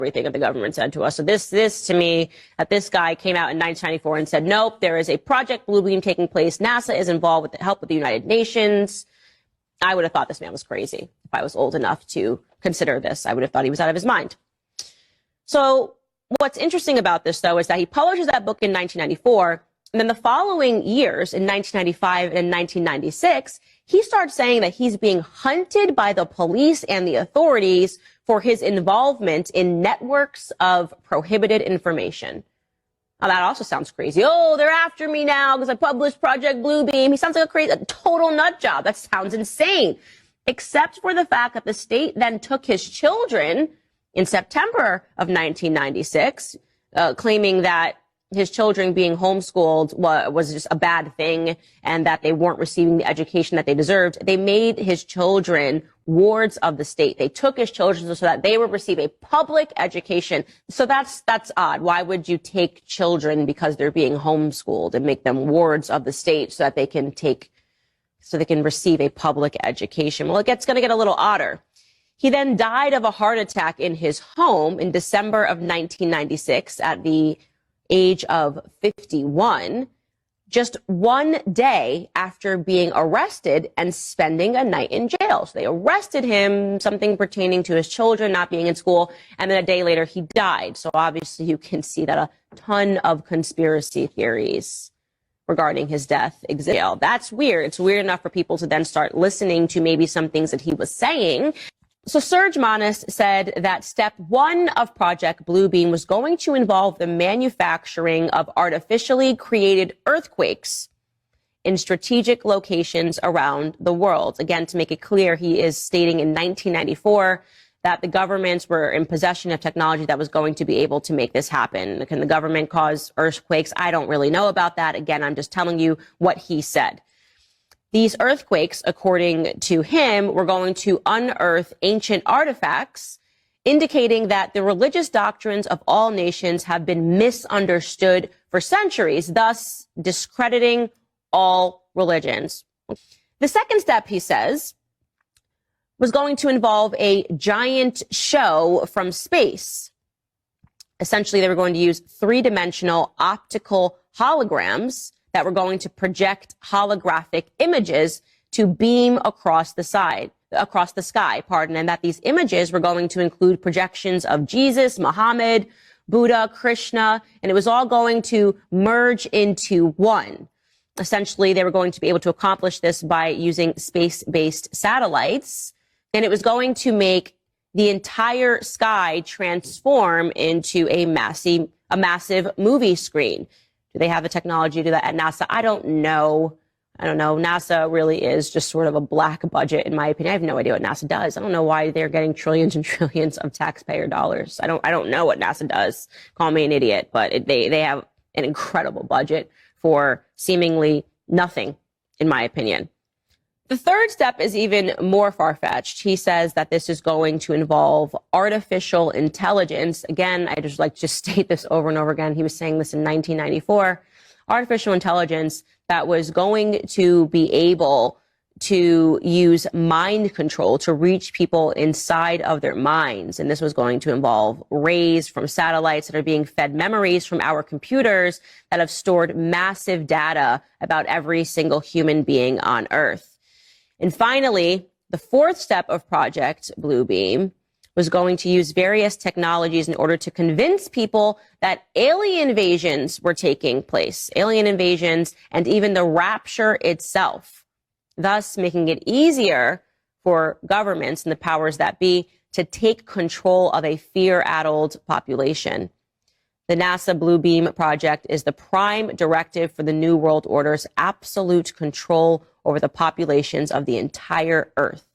everything that the government said to us. So this to me, that this guy came out in 1994 and said, nope, there is a Project Bluebeam taking place. NASA is involved with the help of the United Nations. I would have thought this man was crazy if I was old enough to consider this. I would have thought he was out of his mind. So what's interesting about this, though, is that he publishes that book in 1994. And then the following years, in 1995 and 1996, he starts saying that he's being hunted by the police and the authorities for his involvement in networks of prohibited information. Now, that also sounds crazy. Oh, they're after me now because I published Project Bluebeam. He sounds like a total nut job. That sounds insane. Except for the fact that the state then took his children in September of 1996, claiming that his children being homeschooled was just a bad thing and that they weren't receiving the education that they deserved. They made his children wards of the state. They took his children so that they would receive a public education. So that's odd. Why would you take children because they're being homeschooled and make them wards of the state so that they can receive a public education? Well, it's going to get a little odder. He then died of a heart attack in his home in December of 1996 at the age of 51, just one day after being arrested and spending a night in jail. So they arrested him, something pertaining to his children not being in school, and then a day later he died. So obviously you can see that a ton of conspiracy theories regarding his death exist. That's weird. It's weird enough for people to then start listening to maybe some things that he was saying. So Serge Manas said that step one of Project Bluebeam was going to involve the manufacturing of artificially created earthquakes in strategic locations around the world. Again, to make it clear, he is stating in 1994 that the governments were in possession of technology that was going to be able to make this happen. Can the government cause earthquakes? I don't really know about that. Again, I'm just telling you what he said. These earthquakes, according to him, were going to unearth ancient artifacts, indicating that the religious doctrines of all nations have been misunderstood for centuries, thus discrediting all religions. The second step, he says, was going to involve a giant show from space. Essentially, they were going to use three-dimensional optical holograms that were going to project holographic images to beam across the sky, and that these images were going to include projections of Jesus, Muhammad, Buddha, Krishna, and it was all going to merge into one. Essentially, they were going to be able to accomplish this by using space-based satellites, and it was going to make the entire sky transform into a massive movie screen. Do they have the technology to do that at NASA? I don't know. NASA really is just sort of a black budget, in my opinion. I have no idea what NASA does. I don't know why they're getting trillions and trillions of taxpayer dollars. I don't know what NASA does. Call me an idiot, but they have an incredible budget for seemingly nothing, in my opinion. The third step is even more far-fetched. He says that this is going to involve artificial intelligence. Again, I just like to state this over and over again. He was saying this in 1994. Artificial intelligence that was going to be able to use mind control to reach people inside of their minds. And this was going to involve rays from satellites that are being fed memories from our computers that have stored massive data about every single human being on Earth. And finally, the fourth step of Project Bluebeam was going to use various technologies in order to convince people that alien invasions were taking place, alien invasions, and even the rapture itself, thus making it easier for governments and the powers that be to take control of a fear-addled population. The NASA Bluebeam project is the prime directive for the New World Order's absolute control over the populations of the entire Earth.